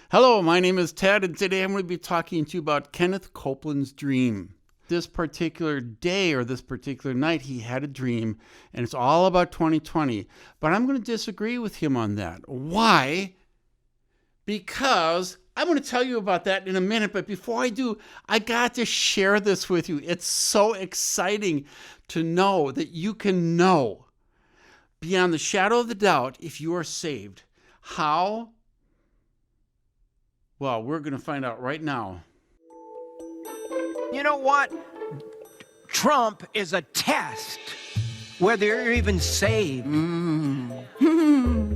Hello, my name is Ted, and today I'm going to be talking to you about Kenneth Copeland's dream. This particular day or this particular night, he had a dream, and it's all about 2020. But I'm going to disagree with him on that. Why? Because I'm going to tell you about that in a minute. But before I do, I got to share this with you. It's so exciting to know that you can know beyond the shadow of the doubt if you are saved. How? Well, we're going to find out right now. You know what? Trump is a test whether you're even saved.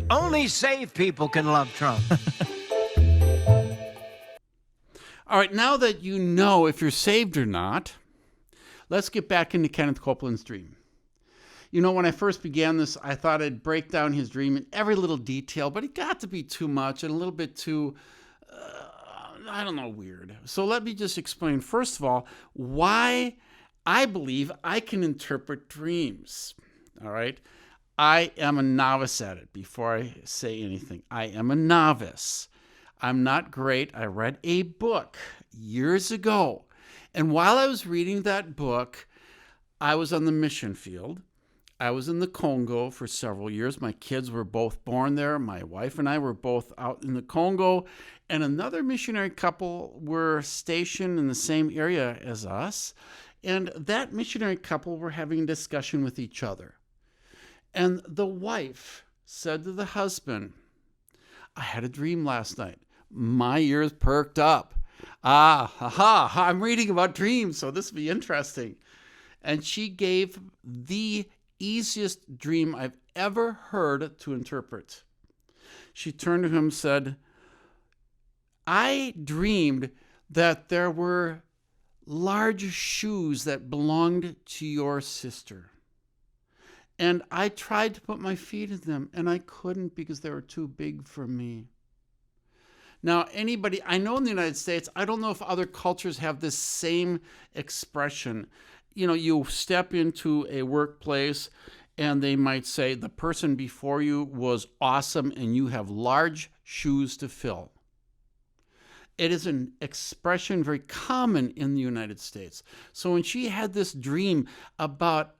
Only saved people can love Trump. All right, now that you know if you're saved or not, let's get back into Kenneth Copeland's dream. You know, when I first began this, I thought I'd break down his dream in every little detail, but it got to be too much and a little bit too weird. So let me just explain, first of all, why I believe I can interpret dreams. All right. I am a novice at it. Before I say anything, I am a novice. I'm not great. I read a book years ago. And while I was reading that book, I was on the mission field. I was in the Congo for several years. My kids were both born there. My wife and I were both out in the Congo. And another missionary couple were stationed in the same area as us. And that missionary couple were having a discussion with each other. And the wife said to the husband, "I had a dream last night." My ears perked up. I'm reading about dreams, so this will be interesting. And she gave the easiest dream I've ever heard to interpret. She turned to him and said, "I dreamed that there were large shoes that belonged to your sister. And I tried to put my feet in them, and I couldn't because they were too big for me." Now, anybody, I know in the United States, I don't know if other cultures have this same expression. You know, you step into a workplace and they might say the person before you was awesome and you have large shoes to fill. It is an expression very common in the United States. So when she had this dream about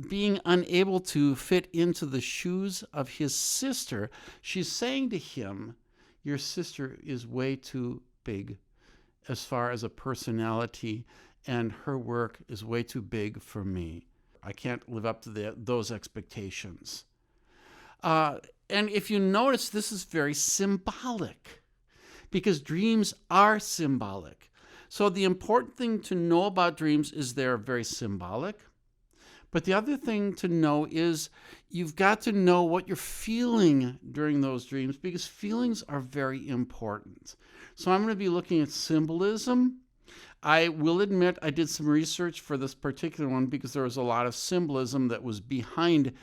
being unable to fit into the shoes of his sister, she's saying to him, your sister is way too big as far as a personality, and her work is way too big for me. I can't live up to those expectations. And if you notice, this is very symbolic because dreams are symbolic. So the important thing to know about dreams is they're very symbolic. But the other thing to know is you've got to know what you're feeling during those dreams because feelings are very important. So I'm going to be looking at symbolism. I will admit I did some research for this particular one because there was a lot of symbolism that was behind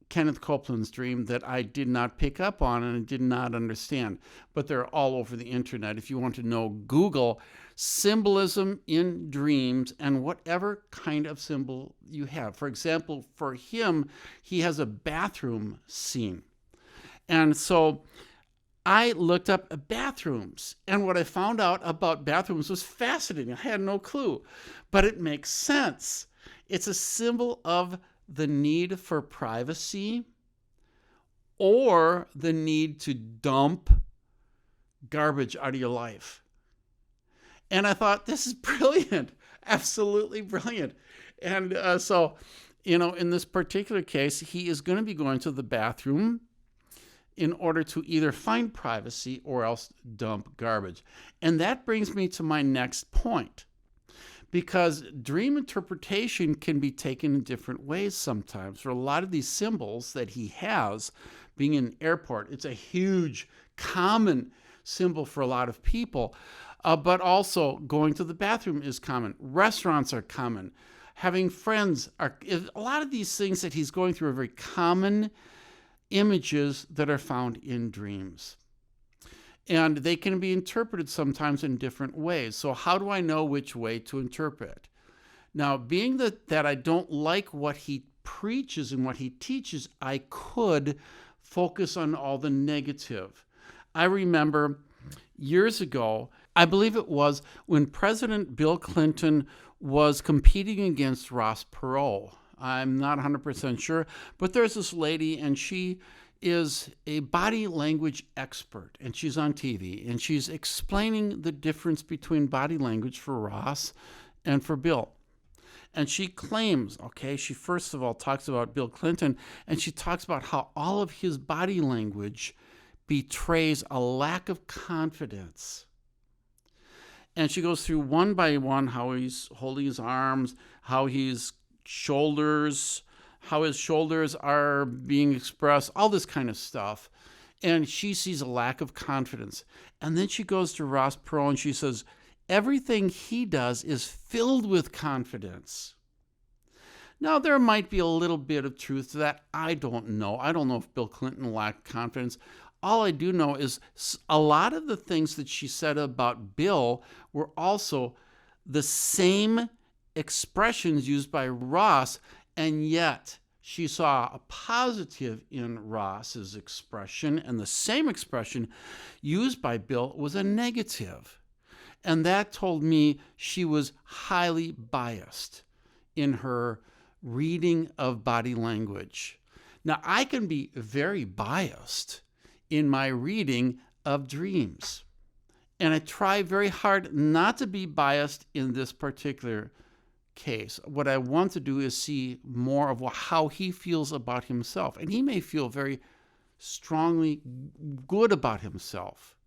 Kenneth Copeland's dream that I did not pick up on and I did not understand. But they're all over the internet. If you want to know, Google symbolism in dreams and whatever kind of symbol you have. For example, for him, he has a bathroom scene. And so I looked up bathrooms, and what I found out about bathrooms was fascinating. I had no clue, but it makes sense. It's a symbol of the need for privacy or the need to dump garbage out of your life. And I thought, this is brilliant, absolutely brilliant. And so, you know, in this particular case, he is going to be going to the bathroom in order to either find privacy or else dump garbage. And that brings me to my next point, because dream interpretation can be taken in different ways sometimes. For a lot of these symbols that he has, being in an airport, it's a huge, common symbol for a lot of people, but also going to the bathroom is common. Restaurants are common. Having friends are, a lot of these things that he's going through are very common images that are found in dreams. And they can be interpreted sometimes in different ways. So how do I know which way to interpret? Now, being that I don't like what he preaches and what he teaches, I could focus on all the negative. I remember years ago. I believe it was when President Bill Clinton was competing against Ross Perot. I'm not 100% sure, but there's this lady, and she is a body language expert, and she's on TV, and she's explaining the difference between body language for Ross and for Bill. And she claims, okay, she first of all talks about Bill Clinton, and she talks about how all of his body language betrays a lack of confidence. And she goes through one by one how he's holding his arms, how his shoulders are being expressed, all this kind of stuff. And she sees a lack of confidence. And then she goes to Ross Perot and she says, everything he does is filled with confidence. Now, there might be a little bit of truth to that. I don't know. I don't know if Bill Clinton lacked confidence. All I do know is a lot of the things that she said about Bill were also the same expressions used by Ross, and yet she saw a positive in Ross's expression, and the same expression used by Bill was a negative. And that told me she was highly biased in her reading of body language. Now, I can be very biased in my reading of dreams. And I try very hard not to be biased in this particular case. What I want to do is see more of how he feels about himself. And he may feel very strongly good about himself.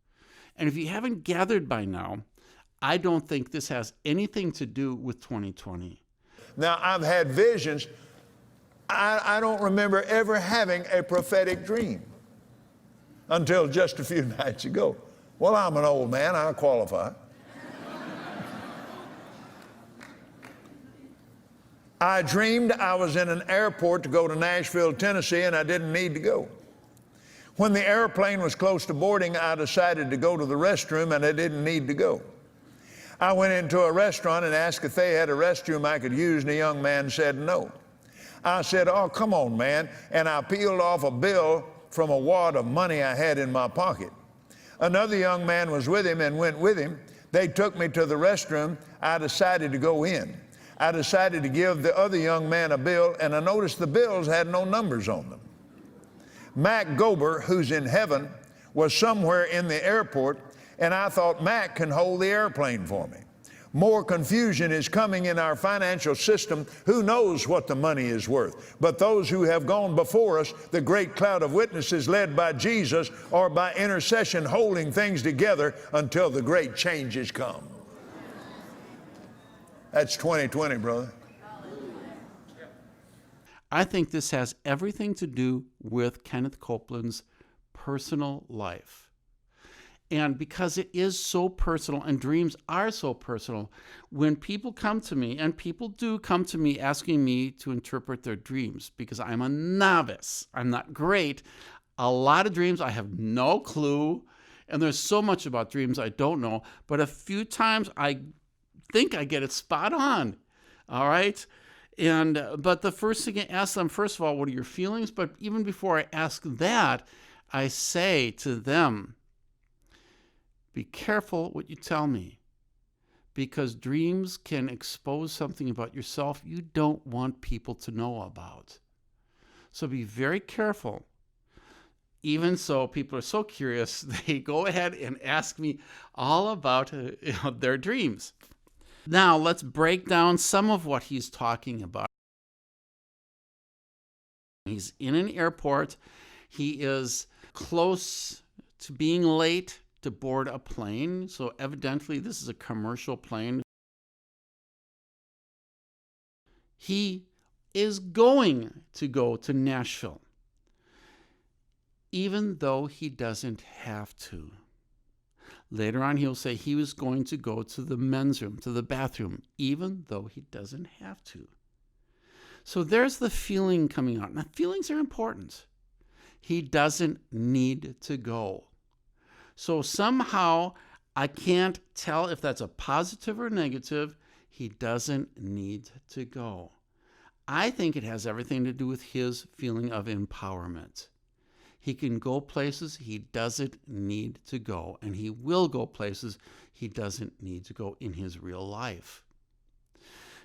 And if you haven't gathered by now, I don't think this has anything to do with 2020. Now, I've had visions. I don't remember ever having a prophetic dream until just a few nights ago. Well, I'm an old man. I qualify. I dreamed I was in an airport to go to Nashville, Tennessee, and I didn't need to go. When the airplane was close to boarding, I decided to go to the restroom, and I didn't need to go. I went into a restaurant and asked if they had a restroom I could use, and the young man said no. I said, oh, come on, man, and I peeled off a bill from a wad of money I had in my pocket. Another young man was with him and went with him. They took me to the restroom. I decided to go in. I decided to give the other young man a bill, and I noticed the bills had no numbers on them. Mac Gober, who's in heaven, was somewhere in the airport, and I thought Mac can hold the airplane for me. More confusion is coming in our financial system. Who knows what the money is worth? But those who have gone before us, the great cloud of witnesses led by Jesus, are by intercession holding things together until the great changes come. That's 2020, brother. I think this has everything to do with Kenneth Copeland's personal life. And because it is so personal, and dreams are so personal, when people come to me, and people do come to me asking me to interpret their dreams, because I'm a novice, I'm not great. A lot of dreams I have no clue, and there's so much about dreams I don't know, but a few times I think I get it spot on, all right? But the first thing I ask them, first of all, what are your feelings? But even before I ask that, I say to them, be careful what you tell me, because dreams can expose something about yourself you don't want people to know about. So be very careful. Even so, people are so curious, they go ahead and ask me all about their dreams. Now, let's break down some of what he's talking about. He's in an airport. He is close to being late to board a plane. So evidently, this is a commercial plane. He is going to go to Nashville, even though he doesn't have to. Later on, he'll say he was going to go to the men's room, to the bathroom, even though he doesn't have to. So there's the feeling coming out. Now, feelings are important. He doesn't need to go. So somehow, I can't tell if that's a positive or negative. He doesn't need to go. I think it has everything to do with his feeling of empowerment. He can go places he doesn't need to go, and he will go places he doesn't need to go in his real life.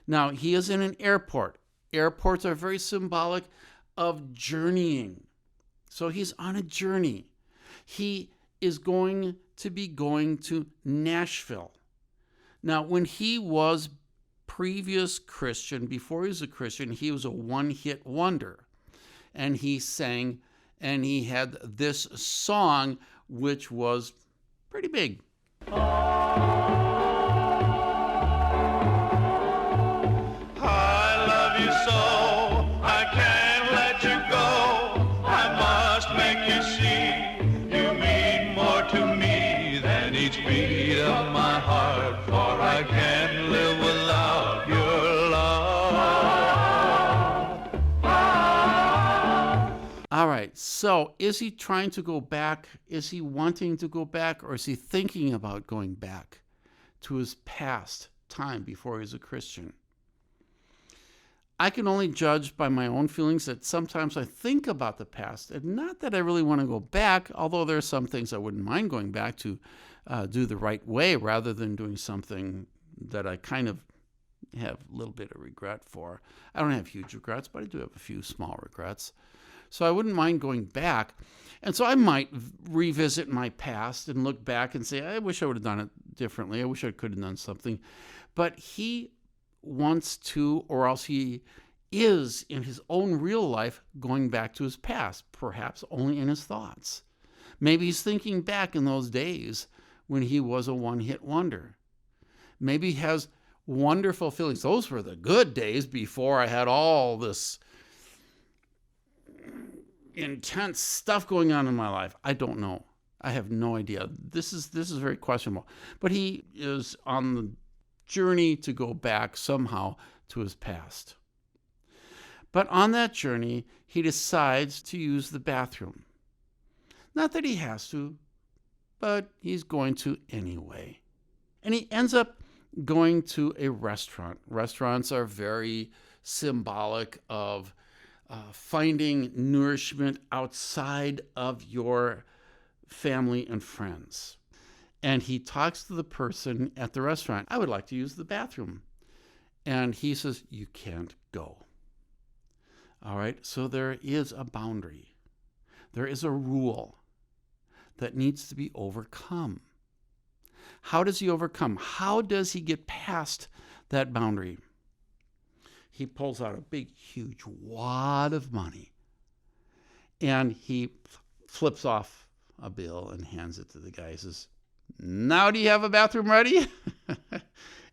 Now, he is in an airport. Airports are very symbolic of journeying. So he's on a journey. He is going to Nashville. Now, when he was previous Christian, before he was a Christian, he was a one-hit wonder. And he sang, and he had this song, which was pretty big. All right, so is he trying to go back? Is he wanting to go back? Or is he thinking about going back to his past time before he was a Christian? I can only judge by my own feelings that sometimes I think about the past, and not that I really want to go back, although there are some things I wouldn't mind going back to do the right way rather than doing something that I kind of have a little bit of regret for. I don't have huge regrets, but I do have a few small regrets. So I wouldn't mind going back. And so I might revisit my past and look back and say, I wish I would have done it differently. I wish I could have done something. But he wants to, or else he is in his own real life going back to his past, perhaps only in his thoughts. Maybe he's thinking back in those days when he was a one-hit wonder. Maybe he has wonderful feelings. Those were the good days before I had all this intense stuff going on in my life. I don't know. I have no idea. This is very questionable. But he is on the journey to go back somehow to his past. But on that journey, he decides to use the bathroom. Not that he has to, but he's going to anyway. And he ends up going to a restaurant. Restaurants are very symbolic of finding nourishment outside of your family and friends. And he talks to the person at the restaurant. I would like to use the bathroom. And he says, you can't go. All right, so there is a boundary. There is a rule that needs to be overcome. How does he overcome? How does he get past that boundary? He pulls out a big, huge wad of money, and he flips off a bill and hands it to the guy. He says, now do you have a bathroom ready?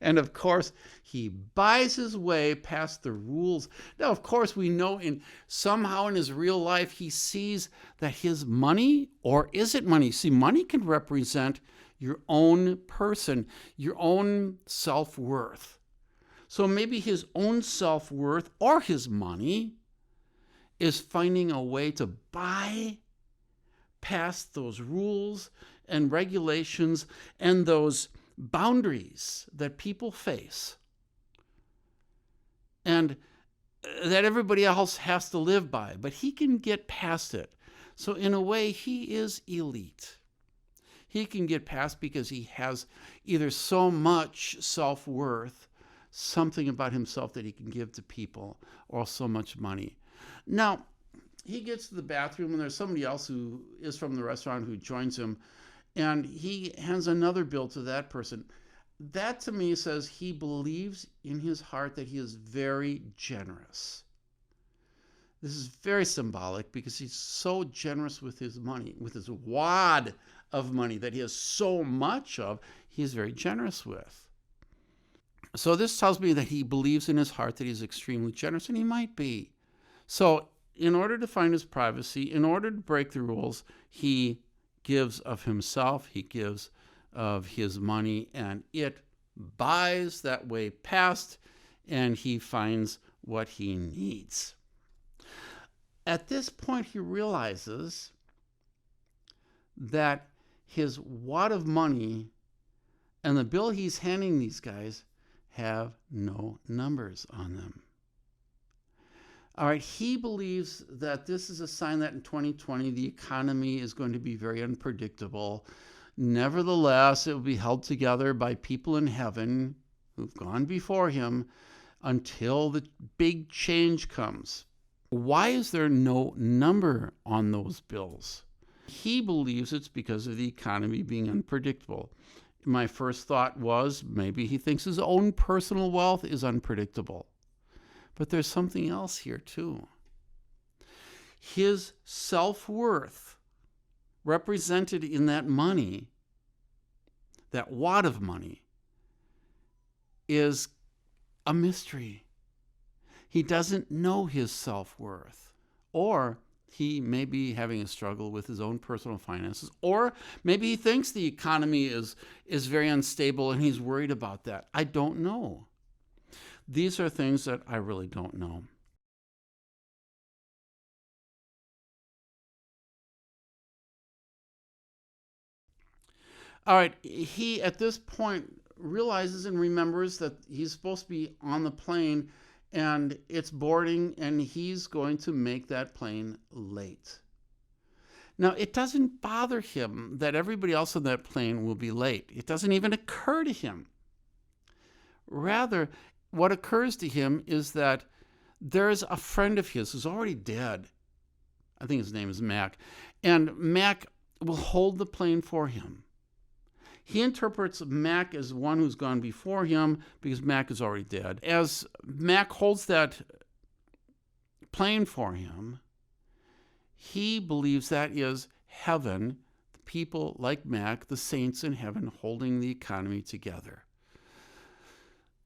And of course, he buys his way past the rules. Now, of course, we know somehow in his real life, he sees that his money, or is it money? See, money can represent your own person, your own self-worth. So maybe his own self-worth or his money is finding a way to buy past those rules and regulations and those boundaries that people face and that everybody else has to live by. But he can get past it. So in a way, he is elite. He can get past because he has either so much self-worth, something about himself that he can give to people, or so much money. Now, he gets to the bathroom, and there's somebody else who is from the restaurant who joins him, and he hands another bill to that person. That, to me, says he believes in his heart that he is very generous. This is very symbolic because he's so generous with his money, with his wad of money that he has so much of, he's very generous with. So this tells me that he believes in his heart that he's extremely generous, and he might be. So in order to find his privacy, in order to break the rules, he gives of himself, he gives of his money, and it buys that way past, and he finds what he needs. At this point, he realizes that his wad of money and the bill he's handing these guys have no numbers on them. All right, he believes that this is a sign that in 2020 the economy is going to be very unpredictable. Nevertheless, it will be held together by people in heaven who've gone before him until the big change comes. Why is there no number on those bills? He believes it's because of the economy being unpredictable. My first thought was maybe he thinks his own personal wealth is unpredictable. But there's something else here too. His self-worth, represented in that money, that wad of money, is a mystery. He doesn't know his self-worth. Or he may be having a struggle with his own personal finances. Or maybe he thinks the economy is very unstable and he's worried about that. I don't know. These are things that I really don't know. All right, he at this point realizes and remembers that he's supposed to be on the plane and it's boarding and he's going to make that plane late. Now, it doesn't bother him that everybody else on that plane will be late. It doesn't even occur to him. Rather, what occurs to him is that there's a friend of his who's already dead. I think his name is Mac. And Mac will hold the plane for him. He interprets Mac as one who's gone before him because Mac is already dead. As Mac holds that plane for him, he believes that is heaven, the people like Mac, the saints in heaven holding the economy together.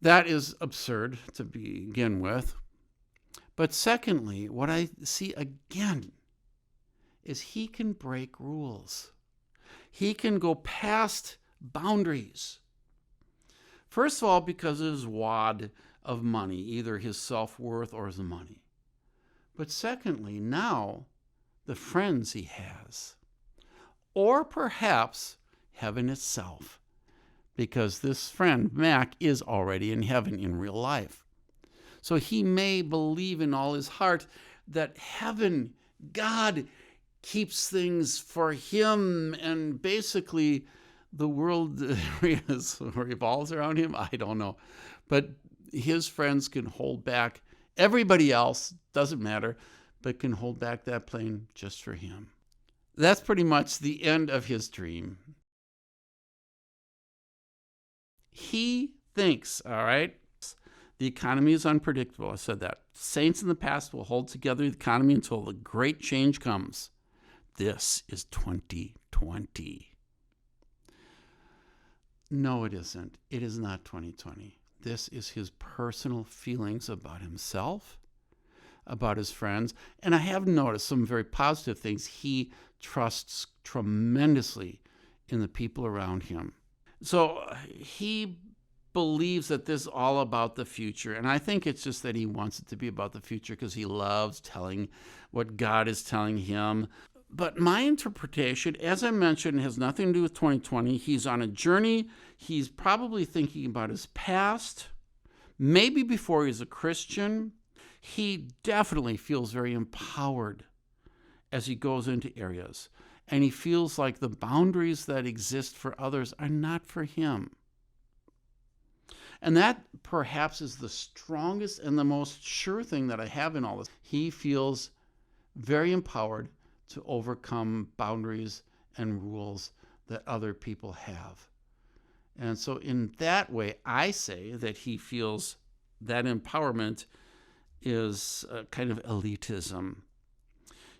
That is absurd to begin with. But secondly, what I see again is he can break rules. He can go past boundaries. First of all, because of his wad of money, either his self-worth or his money. But secondly, now the friends he has. Or perhaps heaven itself. Because this friend, Mac, is already in heaven in real life. So he may believe in all his heart that heaven, God, keeps things for him, and basically the world revolves around him. I don't know. But his friends can hold back. Everybody else, doesn't matter, but can hold back that plane just for him. That's pretty much the end of his dream. He thinks, all right, the economy is unpredictable. I said that. Saints in the past will hold together the economy until the great change comes. This is 2020. No, it isn't. It is not 2020. This is his personal feelings about himself, about his friends. And I have noticed some very positive things. He trusts tremendously in the people around him. So he believes that this is all about the future. And I think it's just that he wants it to be about the future because he loves telling what God is telling him. But my interpretation, as I mentioned, has nothing to do with 2020. He's on a journey. He's probably thinking about his past, maybe before he's a Christian. He definitely feels very empowered as he goes into areas. And he feels like the boundaries that exist for others are not for him. And that perhaps is the strongest and the most sure thing that I have in all this. He feels very empowered to overcome boundaries and rules that other people have. And so in that way, I say that he feels that empowerment is a kind of elitism.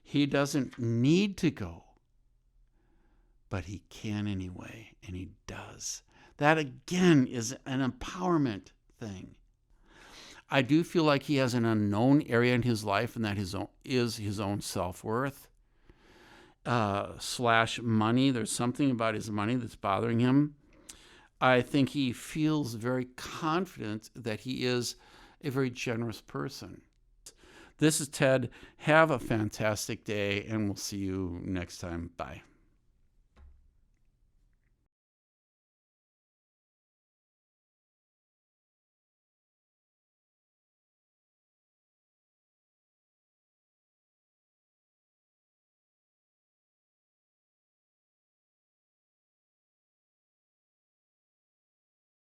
He doesn't need to go, but he can anyway, and he does. That again is an empowerment thing. I do feel like he has an unknown area in his life, and that is his own self-worth. / money. There's something about his money that's bothering him. I think he feels very confident that he is a very generous person. This is Ted. Have a fantastic day, and we'll see you next time. Bye.